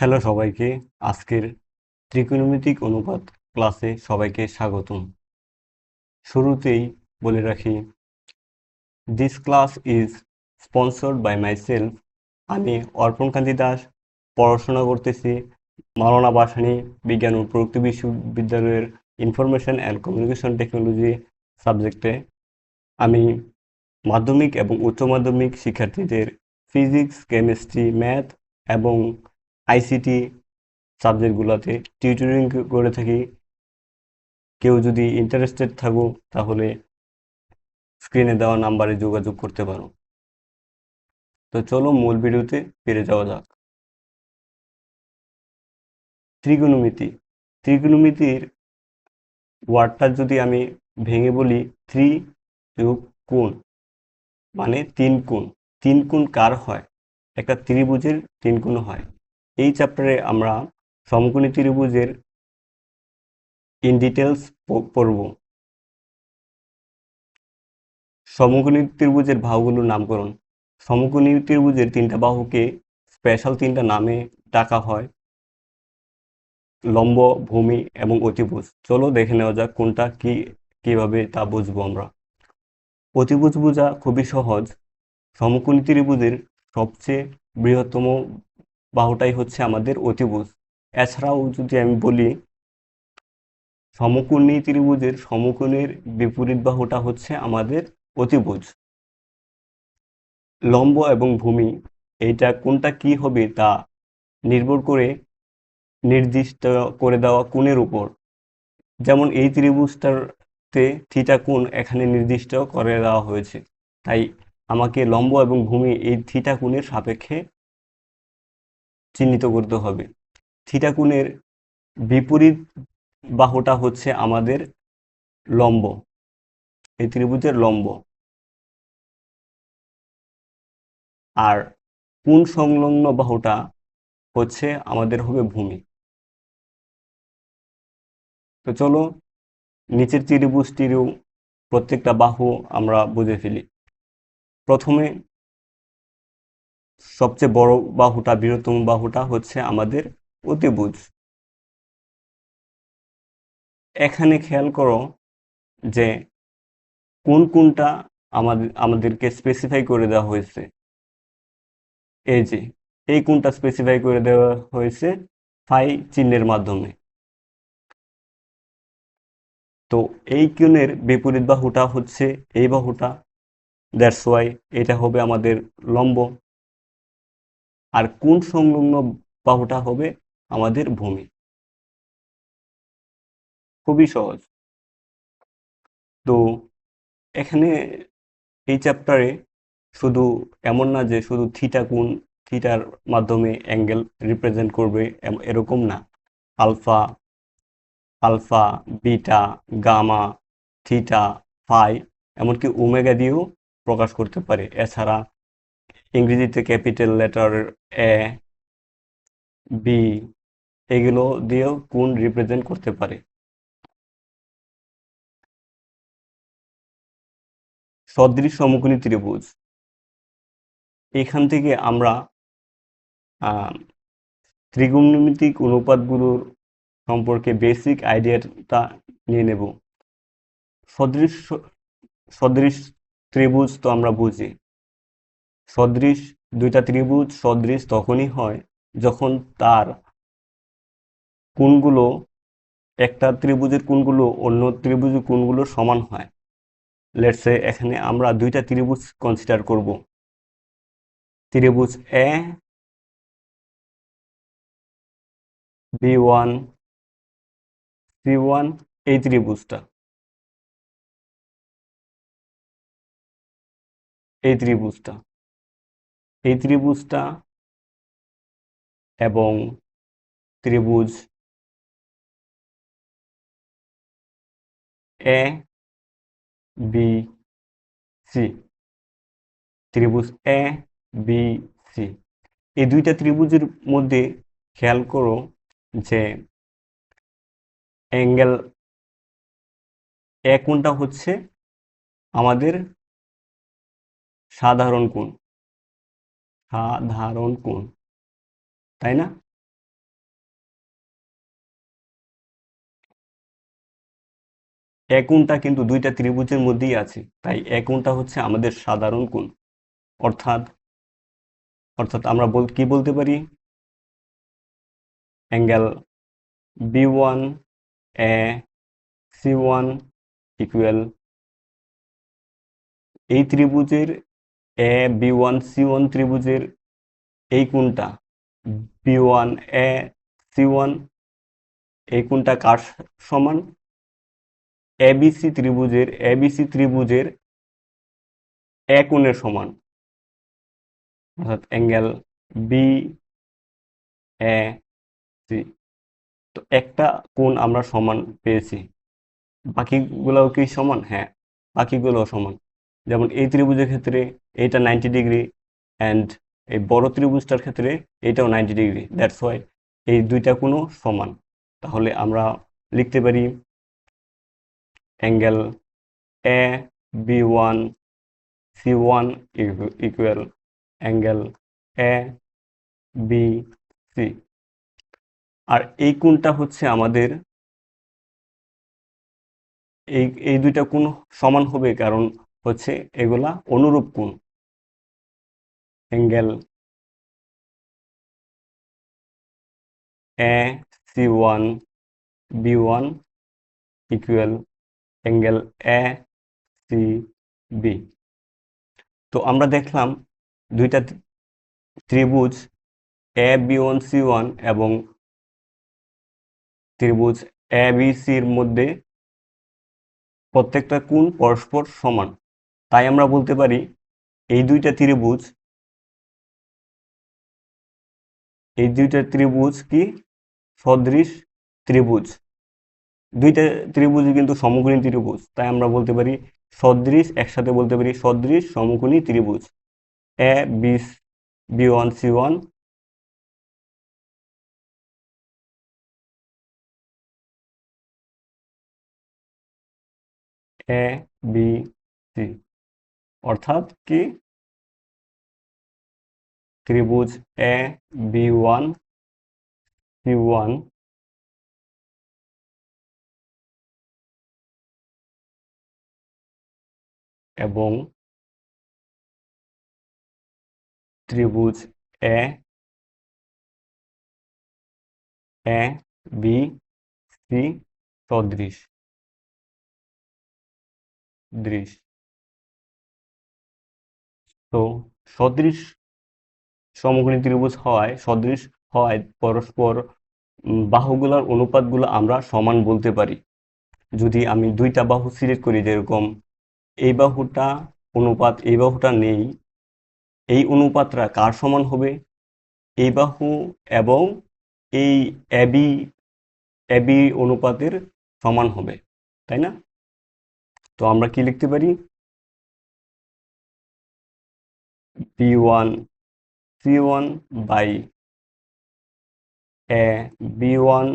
Hello সবাইকে, আজকের ত্রিকোণমিতিক অনুপাত ক্লাসে সবাইকে স্বাগতম। শুরুতেই বলে রাখি, this class is sponsored by myself. আমি অর্পণ কান্তি দাস পড়াশোনা করতেছি মাওলানা ভাসানী বিজ্ঞান ও প্রযুক্তি বিশ্ববিদ্যালয়ের ইনফরমেশন অ্যান্ড কমিউনিকেশন টেকনোলজি সাবজেক্টে। আমি মাধ্যমিক এবং উচ্চ মাধ্যমিক শিক্ষার্থীদের ফিজিক্স, কেমিস্ট্রি, ম্যাথ এবং আইসিটি সাবজেক্টগুলোতে টিউটরিং করে থাকি। কেউ যদি ইন্টারেস্টেড থাকো তাহলে স্ক্রিনে দেওয়া নাম্বারে যোগাযোগ করতে পারো। তো চলো মূল ভিডিওতে ফিরে যাওয়া যাক। ত্রিকোণমিতি। ত্রিকোণমিতির ওয়ার্ডটা যদি আমি ভেঙে বলি, থ্রি যোগ কোণ মানে তিন কোণ। তিন কোণ কার হয়? একটা ত্রিভুজের তিন কোণ হয়। এই চ্যাপ্টারে আমরা সমকোণী ত্রিভুজের ইন ডিটেলস পড়ব। সমকোণী ত্রিভুজের বাহুগুলোর নামকরণ। সমকোণী ত্রিভুজের তিনটা বাহুকে স্পেশাল তিনটা নামে ডাকা হয়: লম্ব, ভূমি এবং অতিভুজ। চলো দেখে নেওয়া যাক কোনটা কিভাবে তা বুঝবো আমরা। অতিভুজ বোঝা খুবই সহজ। সমকোণী ত্রিভুজের সবচেয়ে বৃহত্তম বাহুটাই হচ্ছে আমাদের অতিভুজ। এছাড়াও যদি আমি বলি, সমকোণী ত্রিভুজের সমকোণের বিপরীত বাহুটা হচ্ছে আমাদের অতিভুজ। লম্ব এবং ভূমি, এইটা কোনটা কি হবে তা নির্ভর করে নির্দিষ্ট করে দেওয়া কোণের উপর। যেমন এই ত্রিভুজটাতে থিটা কোণ এখানে নির্দিষ্ট করে দেওয়া হয়েছে, তাই আমাকে লম্ব এবং ভূমি এই থিটা কোণের সাপেক্ষে চিহ্নিত করতে হবে। থিটা কোণের বিপরীত বাহুটা হচ্ছে আমাদের লম্ব, এই ত্রিভুজের লম্ব। আর কোণ সংলগ্ন বাহুটা হচ্ছে আমাদের হবে ভূমি। তো চলো নিচের ত্রিভুজটিরও প্রত্যেকটা বাহু আমরা বুঝে ফেলি। প্রথমে সবচেয়ে বড় বাহুটা, বৃহত্তম বাহুটা হচ্ছে আমাদের অতিভুজ। এখানে খেয়াল করো যে কোনটা আমাদেরকে স্পেসিফাই করে দেওয়া হয়েছে। এই যে এই কোণটা স্পেসিফাই করে দেওয়া হয়েছে ফাই চিহ্নের মাধ্যমে। তো এই কোণের বিপরীত বাহুটা হচ্ছে এই বাহুটা, দ্যাটস ওয়াই এটা হবে আমাদের লম্ব। আর কোণ সংলগ্ন বাহুটা হবে আমাদের ভূমি। খুবই সহজ। তো এখানে এই চ্যাপ্টারে শুধু এমন না যে শুধু থিটার মাধ্যমে অ্যাঙ্গেল রিপ্রেজেন্ট করবে, এরকম না। Alpha, beta, gamma, theta, phi, এমনকি ওমেগা দিয়েও প্রকাশ করতে পারে। এছাড়া ইংরেজিতে ক্যাপিটাল লেটার এ, বি, এগুলো দিয়েও কোণ রিপ্রেজেন্ট করতে পারে। সদৃশ সমকোণী ত্রিভুজ। এখান থেকে আমরা ত্রিকোণমিতিক অনুপাতগুলোর সম্পর্কে বেসিক আইডিয়াটা নিয়ে নেব। সদৃশ সদৃশ ত্রিভুজ তো আমরা বুঝি। সদৃশ দুইটা ত্রিভুজ সদৃশ তখনই হয় যখন তার কোণগুলো, একটা ত্রিভুজের কোণগুলো অন্য ত্রিভুজের কোণগুলোর সমান হয়। লেটস সে এখানে আমরা দুইটা ত্রিভুজ কনসিডার করব। ত্রিভুজ এ, বি1, সি1, এই ত্রিভুজটা, এই ত্রিভুজটা, এই ত্রিভুজটা এবং ত্রিভুজ এ বি সি, ত্রিভুজ এ বি সি, এই দুইটা ত্রিভুজের মধ্যে খেয়াল করো যে অ্যাঙ্গেল এ কোণটা হচ্ছে আমাদের সাধারণ কোণ, সাধারণ কোণ, তাই না? এ কোণটা কিন্তু দুইটা ত্রিভুজের মধ্যেই আছে, তাই এ কোণটা হচ্ছে আমাদের সাধারণ কোণ। অর্থাৎ অর্থাৎ আমরা কি বলতে পারি, অ্যাঙ্গেল B1 এ C1 ইকুয়াল এই ত্রিভুজের B1 C1 ত্রিভুজের এই কোণটা B1 A C1 এই কোণটা কার সমান? ABC ত্রিভুজের এ কোণের সমান। অর্থাৎ অ্যাঙ্গেল BAC। তো একটা কোণ আমরা সমান পেয়েছি, বাকিগুলোও কি সমান? হ্যাঁ, বাকিগুলোও সমান। যেমন এই ত্রিভুজের ক্ষেত্রে এইটা 90 ডিগ্রি, অ্যান্ড এই বড় ত্রিভুজটার ক্ষেত্রে এইটাও 90 ডিগ্রি। দ্যাটস ওয়াই এই দুইটা কোণও সমান। তাহলে আমরা লিখতে পারি angle AB1C1 equal angle ABC। আর এই কোণটা হচ্ছে আমাদের এই দুইটা কোণ সমান হবে, কারণ হচ্ছে এগুলা অনুরূপ কোণ। Angle AC1 B1 equal angle ACB। তো আমরা দেখলাম দুইটা ত্রিভুজ AB1C1 এবং ত্রিভুজ ABCর মধ্যে প্রত্যেকটা কোণ পরস্পর সমান। তাই আমরা বলতে পারি এই দুইটা ত্রিভুজ কি সদৃশ ত্রিভুজ। দুইটা ত্রিভুজ কিন্তু সমকোণী ত্রিভুজ, তাই আমরা বলতে পারি সদৃশ, একসাথে বলতে পারি সদৃশ সমকোণী ত্রিভুজ AB1C1 ABC। অর্থাৎ কি ত্রিভুজ AB1C1 এবং ত্রিভুজ ABC সদৃশ। তো সদৃশ সমকোণী ত্রিভুজ সদৃশ হওয়ায় পরস্পর বাহুগুলোর অনুপাতগুলো আমরা সমান বলতে পারি। যদি আমি দুইটা বাহু সিলেক্ট করি, যেরকম এই বাহুটা অনুপাত এই বাহুটা নেই, এই অনুপাতটা কার সমান হবে? এই বাহু এবং এই এবি এবি অনুপাতের সমান হবে, তাই না? তো আমরা কি লিখতে পারি? B1C1 by B1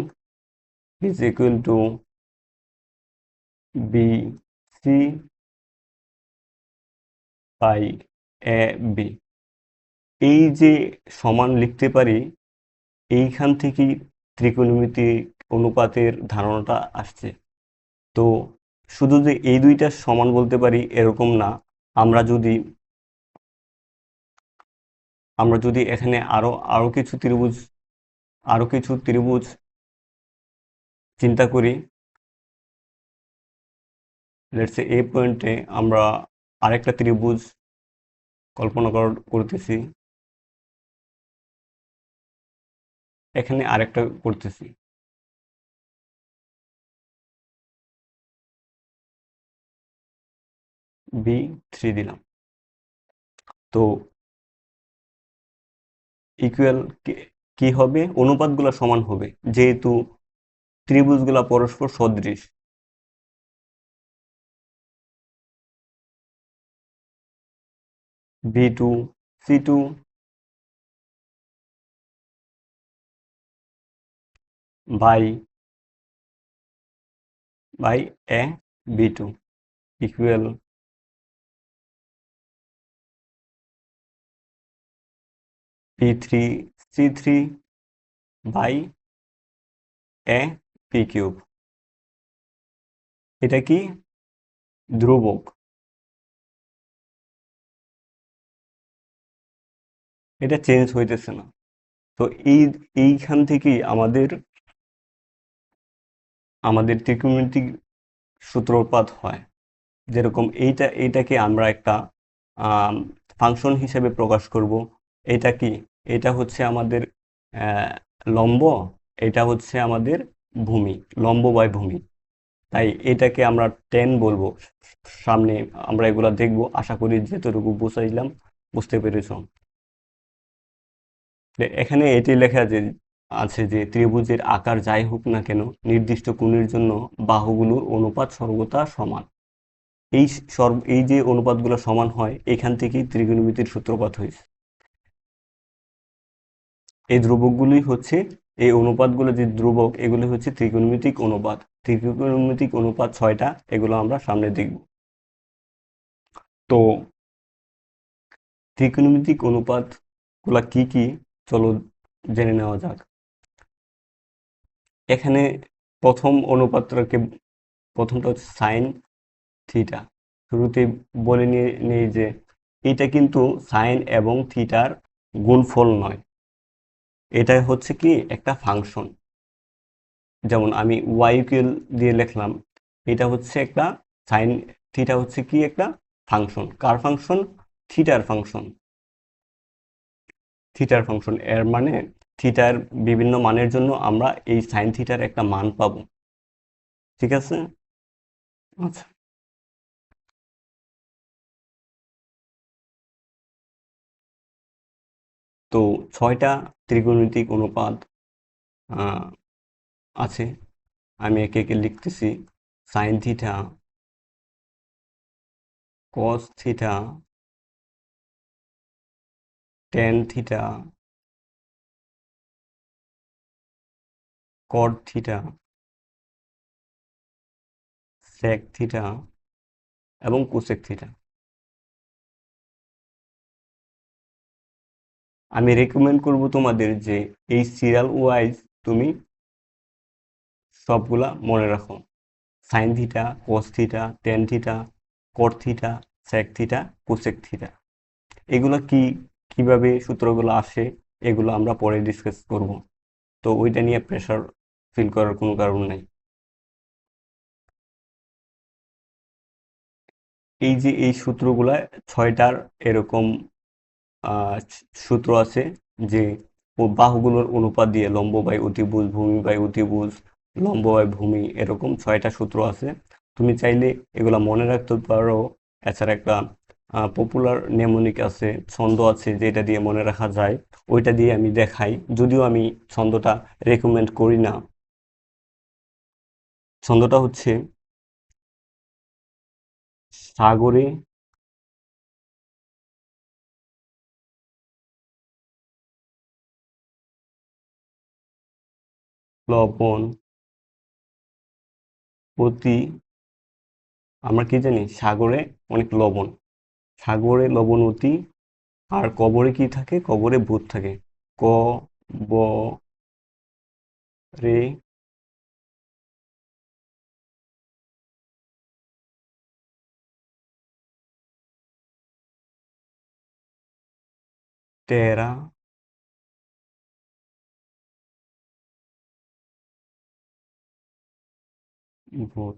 is equal to BC by AB। এই যে সমান লিখতে পারি, এইখান থেকেই ত্রিকোণমিতিক অনুপাতের ধারণাটা আসছে। তো শুধু যে এই দুইটা সমান বলতে পারি এরকম না, আমরা যদি এখানে আরো কিছু ত্রিভুজ চিন্তা করি, লেটস সে এই পয়েন্টে আমরা আরেকটা ত্রিভুজ কল্পনা করতেছি, এখানে আরেকটা করতেছি। B3 দিলাম। তো ইকুয়াল কি হবে? অনুপাতগুলো সমান হবে, যেহেতু ত্রিভুজগুলা পরস্পর সদৃশ। B2C2 by a B2 equal B3C3 by a P cube। এটা কি ধ্রুবক, এটা চেঞ্জ হইতেছে না। তো এইখান থেকেই আমাদের আমাদের ত্রিকোণমিতিক সূত্রপাত হয়। যেরকম এইটাকে আমরা একটা ফাংশন হিসেবে প্রকাশ করব। এটা কি, এটা হচ্ছে আমাদের আহ, লম্ব, এটা হচ্ছে আমাদের ভূমি, লম্ব বাই ভূমি। তাই এটাকে আমরা টেন বলবো। সামনে আমরা এগুলা দেখবো, আশা করি যতটুকু বুঝাইলাম বুঝতে পেরেছ। এখানে এটি লেখা আছে যে ত্রিভুজের আকার যাই হোক না কেন নির্দিষ্ট কোণের জন্য বাহুগুলোর অনুপাত সর্বদা সমান। এই যে অনুপাতগুলো সমান হয়, এখান থেকেই ত্রিকোণমিতির সূত্রপাত হয়েছে। এই ধ্রুবকগুলি হচ্ছে, এই অনুপাতগুলো যে ধ্রুবক, এগুলো হচ্ছে ত্রিকোণমিতিক অনুপাত। ত্রিকোণমিতিক অনুপাত 6টা, এগুলো আমরা সামনে দেখব। তো ত্রিকোণমিতিক অনুপাতগুলা কি কি, চলো জেনে নেওয়া যাক। এখানে প্রথমটা হচ্ছে সাইন থিটা। শুরুতে বলে নিয়ে নেই যে এটা কিন্তু সাইন এবং থিটার গুণফল নয়, এটা হচ্ছে কি একটা ফাংশন। যেমন আমি ওয়াই ইকুয়াল দিয়ে লিখলাম, এটা হচ্ছে একটা সাইন থিটা হচ্ছে কি একটা ফাংশন। কার ফাংশন? থিটার ফাংশন। থিটার ফাংশন এর মানে থিটার বিভিন্ন মানের জন্য আমরা এই সাইন থিটার একটা মান পাবো। ঠিক আছে? আচ্ছা, তো 6টা ত্রিকোণমিতিক অনুপাত আহ, আছে। আমি একে একে লিখতেছি। Sine theta, cos theta, tan theta, cot theta, sec theta এবং কোসেক থিটা। আমি রেকমেন্ড করব তোমাদের যে এই সিরিয়াল ওয়াইজ তুমি সবগুলা মনে রাখো। Sine theta, cos theta, tan theta, cot theta, sec theta, cosec theta. এগুলা কিভাবে সূত্রগুলো আসে, এগুলো আমরা পরে ডিসকাস করব। তো ওইটা নিয়ে প্রেশার ফিল করার কোনো কারণ নাই। এই যে এই সূত্রগুলা 6টার এরকম সূত্র আছে যে বাহুগুলোর অনুপাত দিয়ে লম্ব বাই অতিভুজ, ভূমি বাই অতিভুজ, লম্ব বাই ভূমি, এরকম 6টা সূত্র আছে। তুমি চাইলে এগুলা মনে রাখতে পারো। এছাড়া একটা পপুলার নেমোনিক আছে, ছন্দ আছে, যেটা দিয়ে মনে রাখা যায়। ওইটা দিয়ে আমি দেখাই, যদিও আমি ছন্দটা রেকমেন্ড করি না। ছন্দটা হচ্ছে সাগরে লবণ অতি, আমরা কি জানি সাগরে অনেক লবণ, সাগরে লবণ অতি, আর কবরে কি থাকে? কবরে ভূত থাকে। ক ব রে টেরা ভূত।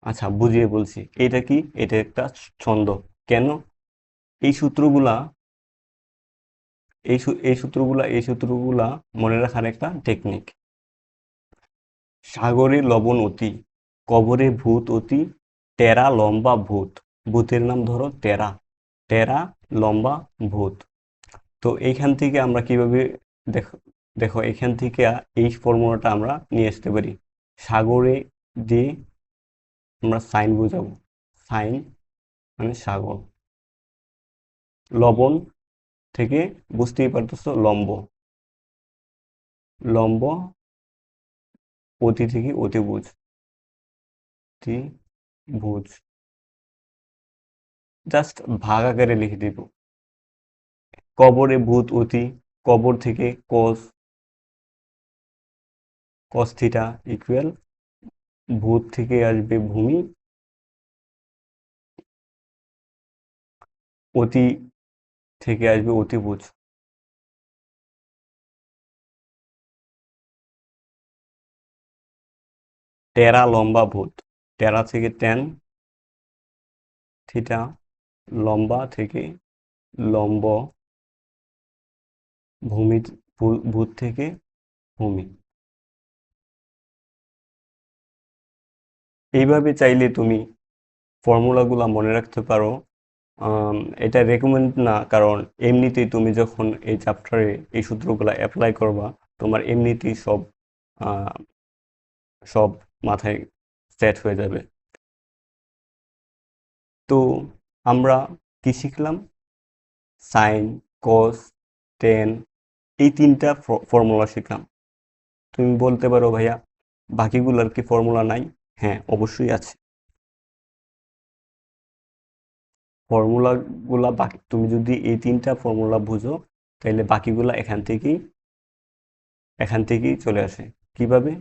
আচ্ছা, বুঝিয়ে বলছি। এটা কি? এটা একটা ছন্দ। কেন? এই সূত্রগুলা এই সূত্রগুলা মনে রাখার একটা টেকনিক। সাগরে লবণ অতি, কবরে ভূত অতি, টেরা লম্বা ভূত। ভূতের নাম ধরো টেরা, টেরা লম্বা ভূত। তো এইখান থেকে আমরা কিভাবে, দেখো দেখো এখান থেকে এই ফর্মুলাটা আমরা নিয়ে আসতে পারি। সাগরে দিয়ে আমরা সাইন বোঝাবো, সাইন মানে সাগর। লবণ থেকে বুঝতেই পারতেছো লম্ব, লম্ব। অতি থেকে অতিভুজ, অতিভুজ। জাস্ট ভাগ আকারে লিখে দিব। কবরে ভূত অতি, কবর থেকে কস, কস থিটা ইকুয়াল ভূত থেকে আসবে ভূমি, অতি থেকে আসবে অতিভুজ। টেরা লম্বা ভূত, টেরা থেকে ট্যান থিটা, লম্বা থেকে লম্ব, ভূমি ভূত থেকে ভূমি। এইভাবে চাইলে তুমি ফর্মুলাগুলা মনে রাখতে পারো। এটা রেকমেন্ড না, কারণ এমনিতেই তুমি যখন এই চ্যাপ্টারে এই সূত্রগুলা অ্যাপ্লাই করবা, তোমার এমনিতেই সব মাথায় সেট হয়ে যাবে। তো আমরা কি শিখলাম? সাইন, কস, টেন, এই তিনটা ফর্মুলা শিখলাম। তুমি বলতে পারো ভাইয়া বাকিগুলোর কি ফর্মুলা নাই? হ্যাঁ, অবশ্যই আছে। ফর্মুলাগুলা বাকি, তুমি যদি এই তিনটা ফর্মুলা বুঝো তাহলে বাকিগুলা এখান থেকেই চলে আসে। কিভাবে?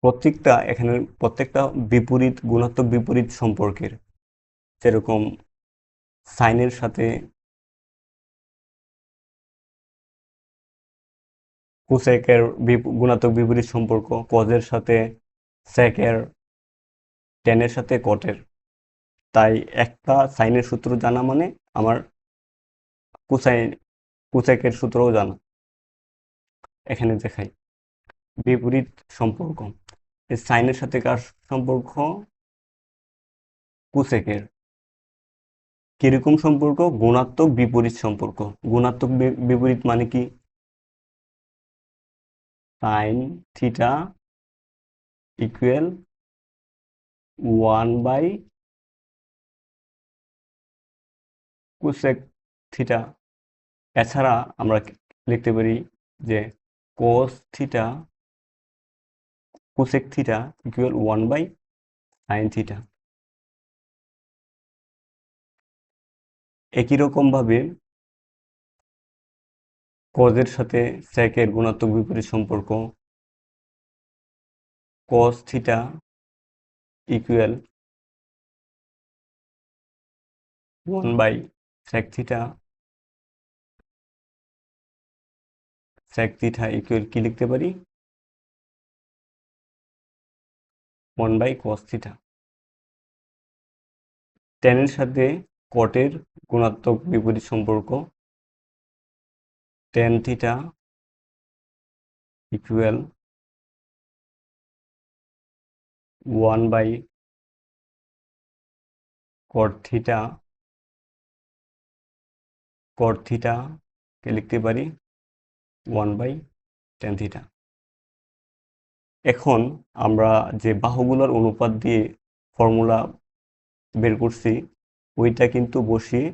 প্রত্যেকটা বিপরীত, গুণাত্মক বিপরীত সম্পর্কের, যেরকম সাইনের সাথে কোসেকের গুণাত্মক বিপরীত সম্পর্ক, কজের সাথে সেকের, টেনের সাথে কটের। তাই একটা সাইনের সূত্র জানা মানে আমার কোসাইন কোসেকের সূত্রও জানা। এখানে দেখাই বিপরীত সম্পর্ক। এই সাইনের সাথে কার সম্পর্ক? কোসেকের। কিরকম সম্পর্ক? গুণাত্মক বিপরীত সম্পর্ক। গুণাত্মক বিপরীত মানে কি? Sine theta equal 1 by cosec theta. এছাড়া আমরা লিখতে পারি যে cos theta cosec theta equal 1/sin theta. একই রকম ভাবে কজের সাথে সেকের গুণাত্মক বিপরীত সম্পর্ক, cos theta equal 1/sec theta. sec theta equal কি লিখতে পারি? 1/cos theta. ট্যানের সাথে কটের গুণাত্মক বিপরীত সম্পর্ক, tan theta equal 1/cot theta. cot theta কে লিখতে পারি 1/tan থিটা। এখন আমরা যে বাহুগুলোর অনুপাত দিয়ে ফর্মুলা বের করছি, ওইটা কিন্তু বসিয়ে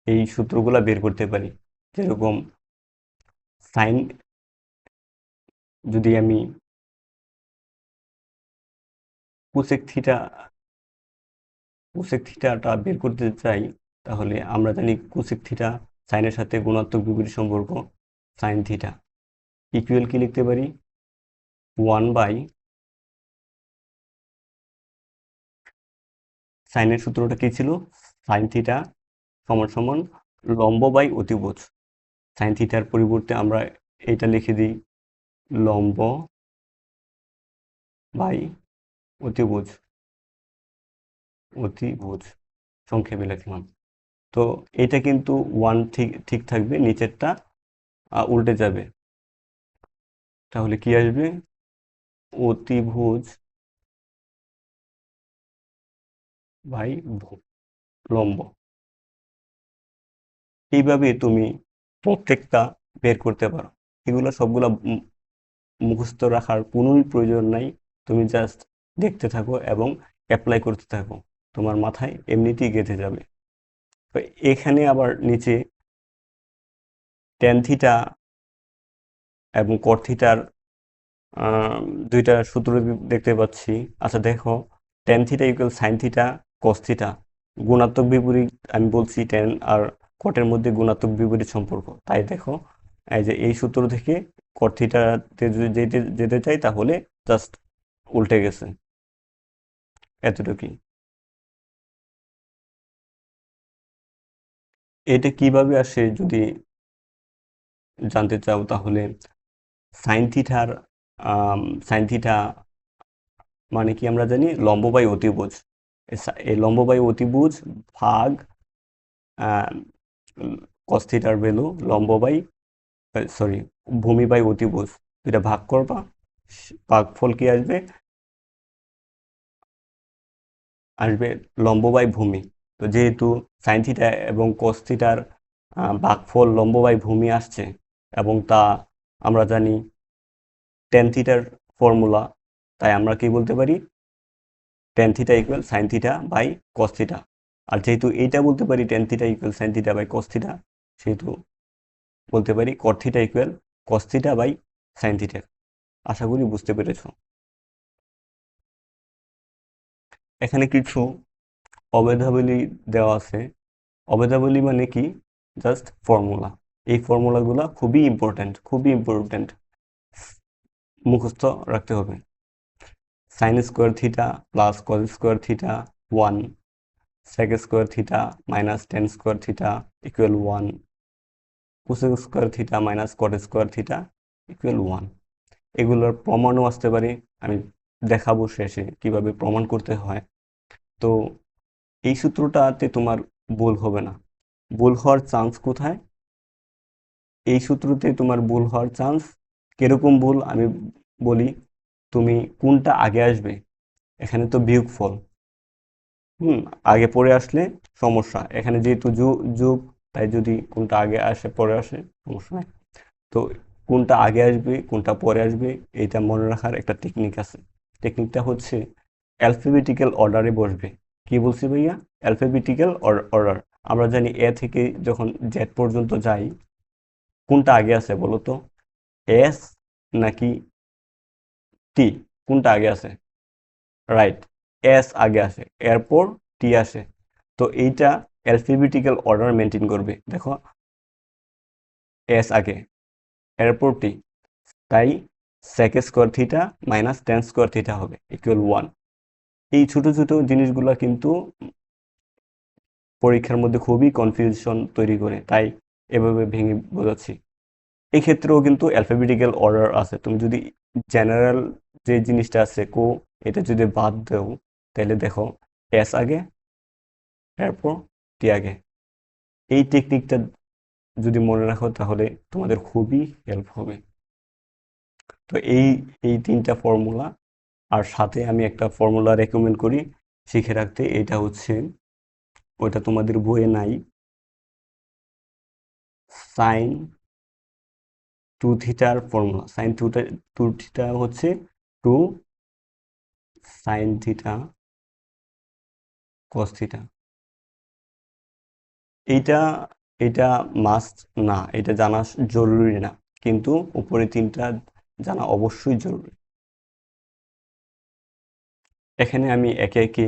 এই সূত্রগুলা বের করতে পারি। যেরকম সাইন, যদি আমি কোসেক থিটাটা বের করতে চাই, তাহলে আমরা জানি কোসেক থিটা সাইনের সাথে গুণাত্মক বিপরীত সম্পর্ক, সাইন থিটা ইকুয়াল কি লিখতে পারি? 1 বাই, সাইনের সূত্রটা কি ছিল? সাইন থিটা সমান সমান লম্ব বাই অতিভুজ। সাইন থিটার পরিবর্তে আমরা এটা লিখে দিই লম্ব বাই অতিভুজ, সংক্ষেপে লিখলাম। তো এটা কিন্তু 1 ঠিক থাকবে, নিচেরটা উল্টে যাবে। তাহলে কি আসবে? অতিভুজ বাই লম্ব। এইভাবে তুমি প্রত্যেকটা বের করতে পারো। এগুলো সবগুলা মুখস্থ রাখার কোনোই প্রয়োজন নাই। তুমি জাস্ট দেখতে থাকো এবং অ্যাপ্লাই করতে থাকো, তোমার মাথায় এমনিতেই গেঁথে যাবে। তো এখানে আবার নিচে ট্যান থিটা এবং কট থিটার দুইটা সূত্র দেখতে পাচ্ছি। আচ্ছা দেখো, tan theta equal sine theta cos theta, গুণাত্মক বিপরীত আমি বলছি ট্যান আর কটের মধ্যে গুণাত্মক বিপরীত সম্পর্ক। তাই দেখো এই যে এই সূত্র থেকে কট থিটাতে যদি যেতে যেতে চাই তাহলে জাস্ট উল্টে গেছে, এতটুকুই। এটা কিভাবে আসে যদি জানতে চাও তাহলে সাইন থিটার সাইন থিটা মানে কি আমরা জানি লম্ব বাই অতিভুজ। এই লম্ব বাই অতিভুজ ভাগ কস থিটার ভ্যালু লম্ব বাই সরি ভূমি বাই অতিভুজ, এটা ভাগ করবা, ভাগফল কি আসবে? আসবে লম্ব বাই ভূমি। তো যেহেতু সাইন থিটা এবং কস থিটার ভাগফল লম্ব বাই ভূমি আসছে এবং তা আমরা জানি টেন থিটার ফর্মুলা, তাই আমরা কি বলতে পারি tan theta equal sine theta by cos theta. আর যেহেতু এইটা বলতে পারি tan theta equal sine theta by cos theta, সেহেতু বলতে পারি cot theta equal cos theta by sine theta. আশা করি বুঝতে পেরেছ। এখানে কিছু অবেধাবলী দেওয়া আছে। অবেধাবলী মানে কি? Just formula. এই ফর্মুলাগুলো খুবই ইম্পর্ট্যান্ট, খুবই ইম্পর্ট্যান্ট, মুখস্থ রাখতে হবে। Sine square theta plus cos square theta 1, sec square theta minus tan square theta equal 1, cosec square theta minus cot square theta equal 1। এগুলোর প্রমাণও আসতে পারে, আমি দেখাবো শেষে কিভাবে প্রমাণ করতে হয়। তো এই সূত্রটাতে তোমার ভুল হবে না। ভুল হওয়ার চান্স কোথায়? এই সূত্রতে তোমার ভুল হওয়ার চান্স কিরকম ভুল আমি বলি। তুমি কোনটা আগে আসবে, এখানে তো বিয়োগফল, আগে পরে আসলে সমস্যা। এখানে যেহেতু যোগ, তাই যদি কোনটা আগে আসে পরে আসে সমস্যা নাই। তো কোনটা আগে আসবে কোনটা পরে আসবে এটা মনে রাখার একটা টেকনিক আছে। টেকনিকটা হচ্ছে অ্যালফাবেটিক্যাল অর্ডারে বসবে। কি বলছি ভাইয়া? Alphabetical order. আমরা জানি এ থেকে যখন জেড পর্যন্ত যাই, কোনটা আগে আছে বলো তো? এস নাকি টি? কোনটা আগে আছে? রাইট, এস আগে আসে, এরপর টি আসে। তো এইটা অ্যালফাবেটিক্যাল অর্ডার মেনটেন করবে। দেখো এস আগে, এরপর টি, তাই sec square theta minus tan square theta হবে ইকুয়াল 1। এই ছোট ছোট জিনিসগুলো কিন্তু পরীক্ষার মধ্যে খুবই কনফিউশন তৈরি করে, তাই এভাবে ভেঙে বোঝাচ্ছি। এই ক্ষেত্রেও কিন্তু অ্যালফাবেটিক্যাল অর্ডার আছে। তুমি যদি জেনারেল যে জিনিসটা আছে এটা যদি বাদ দাও, তাহলে দেখো এস আগে, এরপর টি আগে। এই টেকনিকটা যদি মনে রাখো তাহলে তোমাদের খুবই হেল্প হবে। তো এই তিনটা ফর্মুলা, আর সাথে আমি একটা ফর্মুলা রেকমেন্ড করি শিখে রাখতে। এটা হচ্ছে, ওটা তোমাদের বইয়ে নাই, সাইন টু থিটার ফর্মুলা। সাইন টু থিটা হচ্ছে two sine theta cos theta. এইটা এটা মাস্ট না, এটা জানা জরুরি না, কিন্তু উপরে তিনটা জানা অবশ্যই জরুরি। এখানে আমি একে একে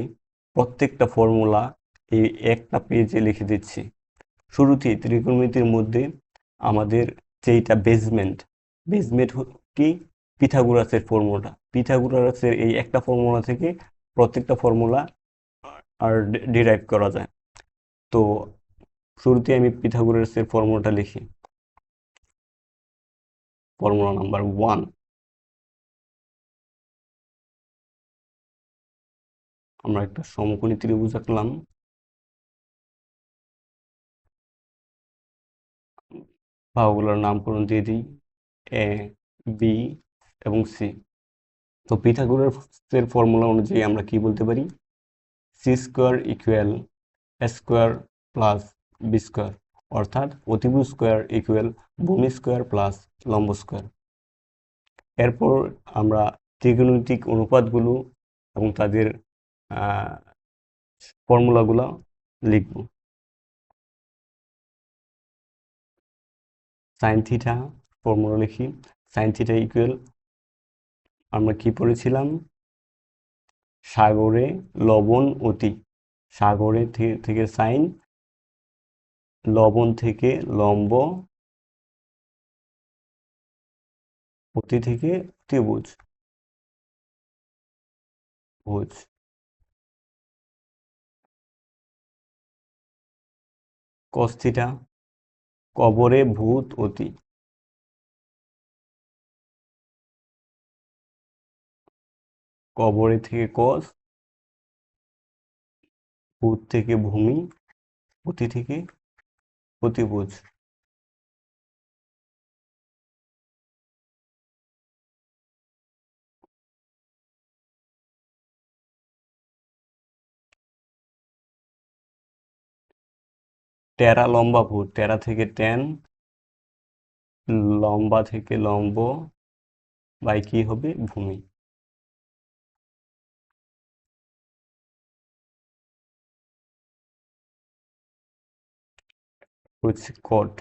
প্রত্যেকটা ফর্মুলা এই একটা পেজে লিখে দিচ্ছি। শুরুতেই ত্রিকোণমিতির মধ্যে আমাদের যেইটা বেসমেন্ট কি? পিথাগোরাসের ফর্মুলা। পিথাগোরাসের এই একটা ফর্মুলা থেকে প্রত্যেকটা ফর্মুলা আর ডিরাইভ করা যায়। তো শুরুতে আমি পিথাগোরাসের ফর্মুলাটা লিখি। ফর্মুলা নাম্বার 1, আমরা একটা সমকোণী ত্রিভুজ আঁকলাম। বাহুগুলোর নামকরণ দিয়ে দিই, এ, বি এবং সি। তো পিথাগোরাসের ফর্মুলা অনুযায়ী আমরা কি বলতে পারি? সি স্কোয়ার ইকুয়াল এ স্কোয়ার প্লাস বি স্কোয়ার, অর্থাৎ অতিভুজ স্কোয়ার ইকুয়াল ভূমি স্কোয়ার প্লাস লম্ব স্কোয়ার। এরপর আমরা ত্রিকোণমিতিক অনুপাতগুলো এবং তাদের ফর্মুলাগুলো লিখব। সাইন থিটা ফর্মুলা লিখি। সাইন থিটা ইকুয়াল, আমরা কি পড়েছিলাম? সাগরে লবণ অতি। সাগরে থেকে সাইন, লবণ থেকে লম্ব, অতি থেকে ত্রিভুজ, ভুজ। কস থিটা, কবরে ভূত অতি, কবরে থেকে কস, ভূত থেকে ভূমি, অতি থেকে অতিভুজ। টেরা লম্বা ভূত, টেরা থেকে ট্যান, লম্বা থেকে লম্ব, বাই কি হবে ভূমি। হচ্ছে কট,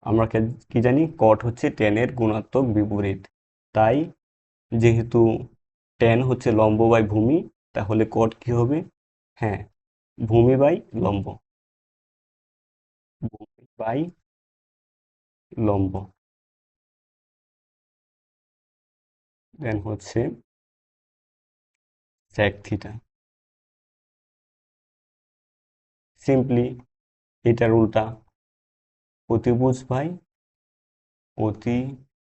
আমরা কি জানি কট হচ্ছে টেনের গুণাত্মক বিপরীত, তাই যেহেতু ট্যান হচ্ছে লম্ব বাই ভূমি, তাহলে কট কি হবে? হ্যাঁ, ভূমি বাই লম্ব, ভূমি বাই লম্ব। দেন হচ্ছে sec থিটা, সিম্পলি এটার উল্টা, অতিভুজ বাই অতিভুজ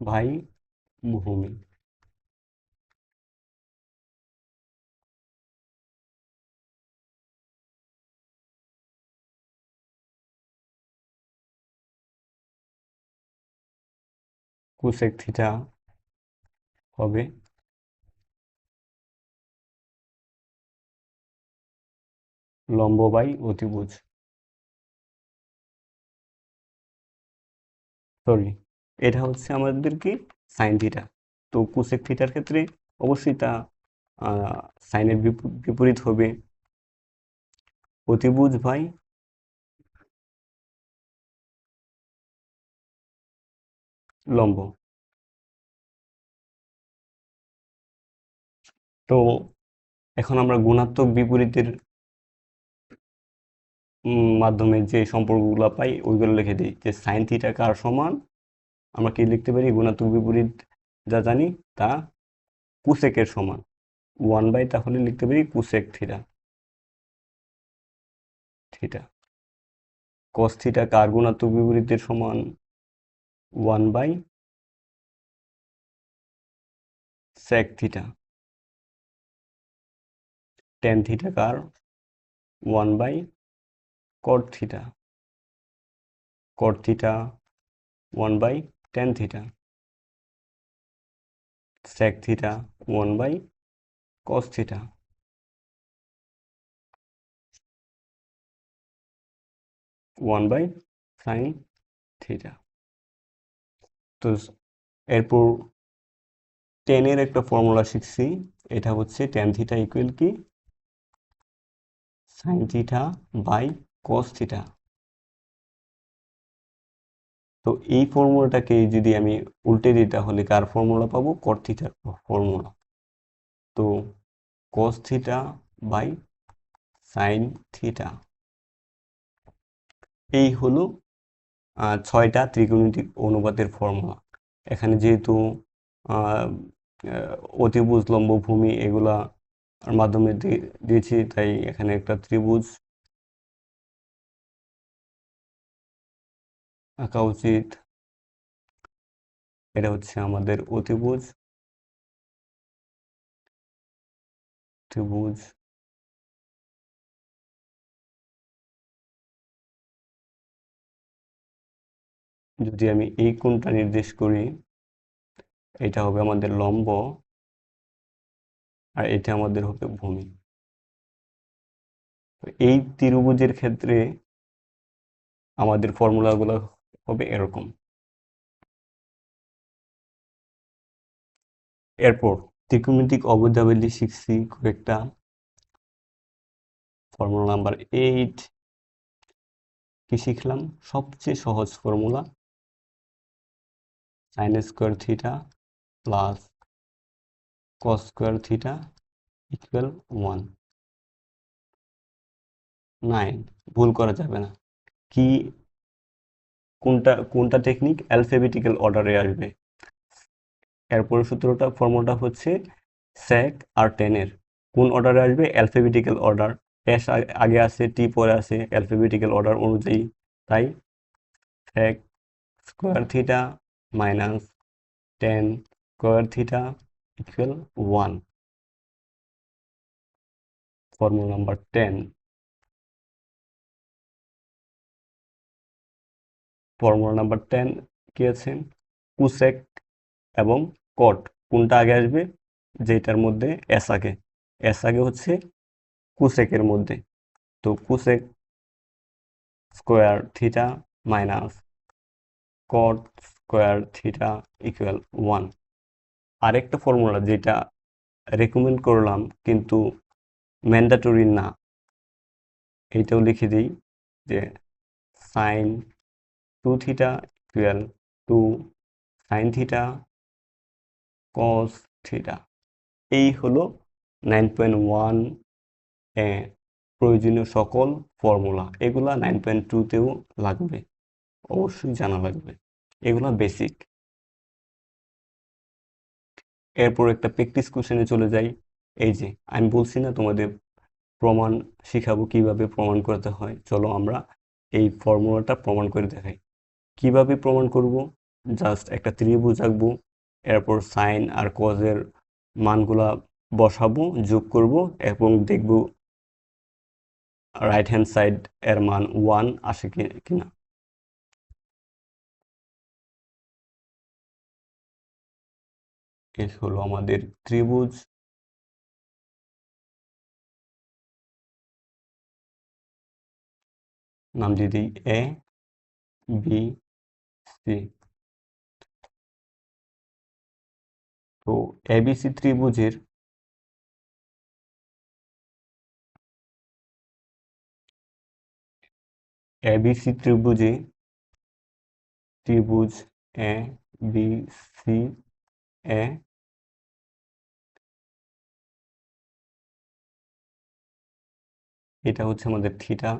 বাই ভূমি। কোসেক থিটা হবে লম্ব বাই অতিভুজ, সরি, এটা হচ্ছে আমাদের কি সাইন থিটা। তো কোসেক থিটার ক্ষেত্রে অবশ্যই তা সাইনের বিপরীত হবে, অতিভুজ বাই লম্ব। তো এখন আমরা গুণাত্মক বিপরীতের মাধ্যমে যে সম্পর্কগুলো পাই ওইগুলো লিখে দিই, যে সাইন থিটা কার সমান, আমরা কি লিখতে পারি গুণাত্মক বিপরীত যা জানি তা কুসেকের সমান, 1/, তাহলে লিখতে পারি cosec theta, theta. Cos theta কার গুণাত্মক বিপরীতের সমান? 1/, সেক থিটা। টেন থিটা কার? 1/, cot theta. Cot theta 1/, tan theta. Sec theta 1/, cos theta. 1/, sine theta. তো এরপর টেনের একটা ফর্মুলা শিখছি, এটা হচ্ছে টেন থিটা ইকুয়াল কি sine theta by cos theta. তো এই ফর্মুলাটাকে যদি আমি উল্টে দিই তাহলে কার ফর্মুলা পাবো? কট থিটার ফর্মুলা। তো cos theta by sine theta, এই হলো 6টা ত্রিকোণমিতিক অনুপাতের ফর্মুলা। এখানে যেহেতু অতিভুজ, লম্ব, ভূমি এগুলা মাধ্যমে দিয়েছি, তাই এখানে একটা ত্রিভুজ আঁকা উচিত। এটা হচ্ছে আমাদের অতিভুজ, ত্রিভুজ। যদি আমি এই কোণটা নির্দেশ করি, এটা হবে আমাদের লম্ব, আর এটা আমাদের হবে ভূমি। এই ত্রিভুজের ক্ষেত্রে আমাদের ফর্মুলাগুলো হবে এরকম। এরপর ত্রিকোণমিতিক অবয়বাবলী শিখছি কয়েকটা। ফর্মুলা নাম্বার 8 কি শিখলাম? সবচেয়ে সহজ formula, sign square theta plus cos square theta equal 1। 9 ভুল করা যাবে না। কি কোনটা কোনটা টেকনিক অ্যালফাবেটিক্যাল অর্ডারে আসবে। এরপরে সূত্রটা ফর্মুলাটা হচ্ছে sec আর tan এর কোন অর্ডারে আসবে অ্যালফাবেটিক্যাল অর্ডার। s আগে আছে t পরে আছে অ্যালফাবেটিক্যাল অর্ডার অনুযায়ী, তাই sec square theta minus tan square theta equal 1। Formula number 10। Formula number 10 কি আছে, কুসেক এবং কট কোনটা আগে আসবে, যেটার মধ্যে এস আগে হচ্ছে কুসেকের মধ্যে। তো cosec square theta minus cot square theta equal 1। আরেকটা ফর্মুলা যেটা রেকমেন্ড করলাম কিন্তু ম্যান্ডাটরি না, এইটাও লিখে দিই যে sine 2 theta equal 2 sine theta cos theta. এই হলো 9.1 প্রয়োজনীয় সকল ফর্মুলা। এগুলা 9.2তেও লাগবে, অবশ্যই জানা লাগবে, এগুলা বেসিক। এরপর একটা প্র্যাকটিস কোশ্চেনে চলে যাই। এই যে আমি বলছি না তোমাদের প্রমাণ শিখাবো, কিভাবে প্রমাণ করতে হয়। চলো আমরা এই ফর্মুলাটা প্রমাণ করে দেখাই। কিভাবে প্রমাণ করব, জাস্ট একটা ত্রিভুজ আঁকবো, এরপর সাইন আর কজের মানগুলা বসাবো, যোগ করব এবং দেখব রাইট হ্যান্ড সাইড এর মান 1 আসে কিনা। এই হলো আমাদের ত্রিভুজ। নাম দিয়ে দিই এ বি সি। তো এবিসি ত্রিভুজের এবিসি ত্রিভুজে ত্রিভুজ এ বি সি এ এটা হচ্ছে আমাদের থিটা।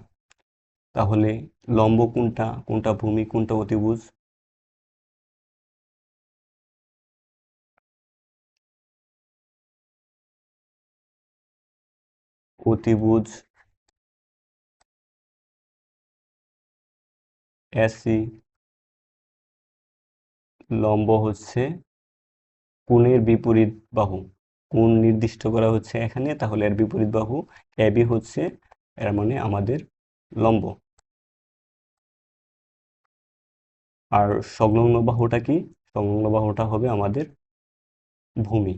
তাহলে লম্ব কোনটা, কোনটা ভূমি, কোনটা অতিভুজ? অতিভুজ এসি, লম্ব হচ্ছে কোণের বিপরীত বাহু। কোণ নির্দিষ্ট করা হচ্ছে এখানে, তাহলে এর বিপরীত বাহু এবি হচ্ছে, এর মানে আমাদের লম্ব। আর সংলগ্ন বাহুটা কি? সংলগ্ন বাহুটা হবে আমাদের ভূমি।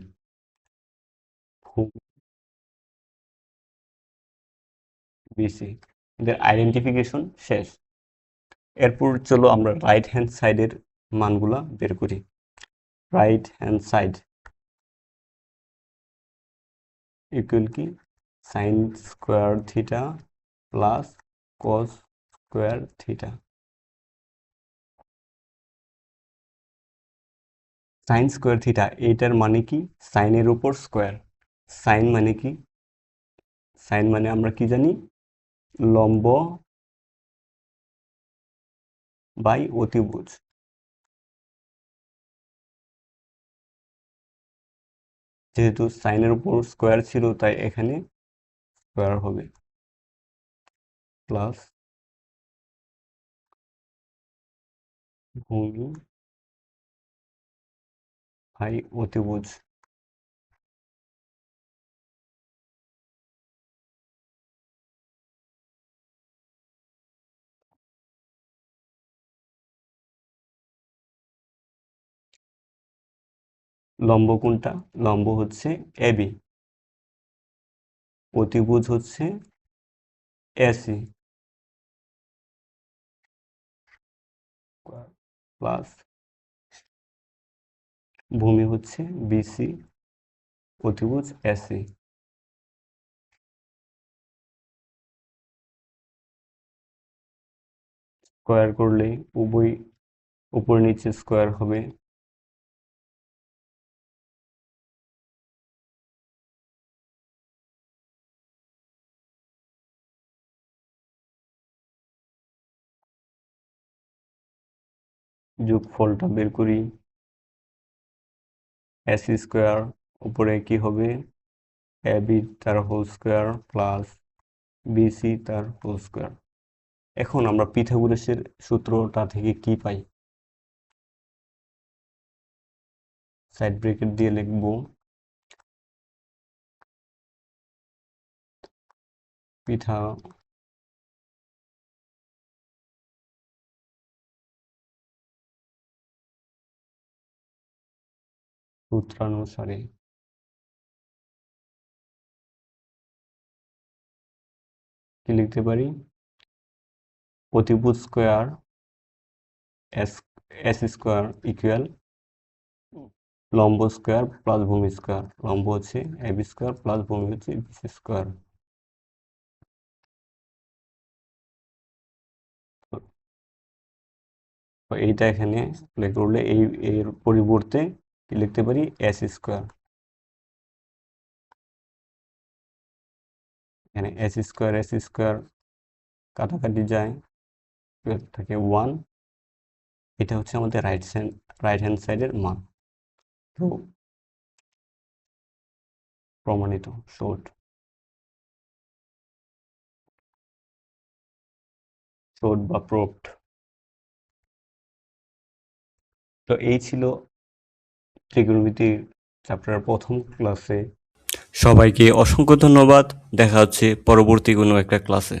বিসি এদের আইডেন্টিফিকেশন শেষ। এরপর চলো আমরা রাইট হ্যান্ড সাইডের মানগুলা বের করি। রাইট হ্যান্ড সাইড ইকুয়াল কি sign square theta plus cos square theta. Sign square theta এইটার মানে কি, সাইনের উপর স্কোয়ার। সাইন মানে কি, সাইন মানে আমরা কি জানি, লম্ব বাই অতিভুজ। যেহেতু সাইনের উপর স্কোয়ার ছিল তাই এখানে স্কোয়ার হবে, প্লাস ভূমি বাই অতিভুজ। লম্ব কোনটা, লম্ব হচ্ছে এবি, অতিভুজ হচ্ছে এসি, প্লাস ভূমি হচ্ছে বিসি, অতিভুজ এসি। স্কোয়ার করলে উভয় উপর নিচে স্কোয়ার হবে। যোগফলটা বের করি। এস স্কোয়ার উপরে কি হবে, এ বি তার হোল স্কোয়ার প্লাস বিসি তার হোল স্কোয়ার। এখন আমরা পিথাগোরাসের সূত্রটা থেকে কি পাই, সাইড ব্রেকেট দিয়ে লিখব পিথা সূত্রানুসারে কি লিখতে পারি, অতিভুজ square S S square equal লম্ব স্কোয়ার প্লাস ভূমি স্কোয়ার। লম্ব হচ্ছে এবি স্কোয়ার প্লাস ভূমি হচ্ছে বিসি স্কোয়ার। এইটা এখানে প্লে করলে এর পরিবর্তে কি লিখতে পারি, এস স্কোয়ার। এখানে এস স্কোয়ার কাটাকাটি যায়, থাকে 1। এটা হচ্ছে আমাদের রাইট হ্যান্ড সাইডের মান। তো প্রমাণিত, শোড বা প্রুভড। তো এই ছিল ত্রিকোণমিতির চ্যাপ্টারের প্রথম ক্লাসে। সবাইকে অসংখ্য ধন্যবাদ, দেখা হচ্ছে পরবর্তী কোনো একটা ক্লাসে।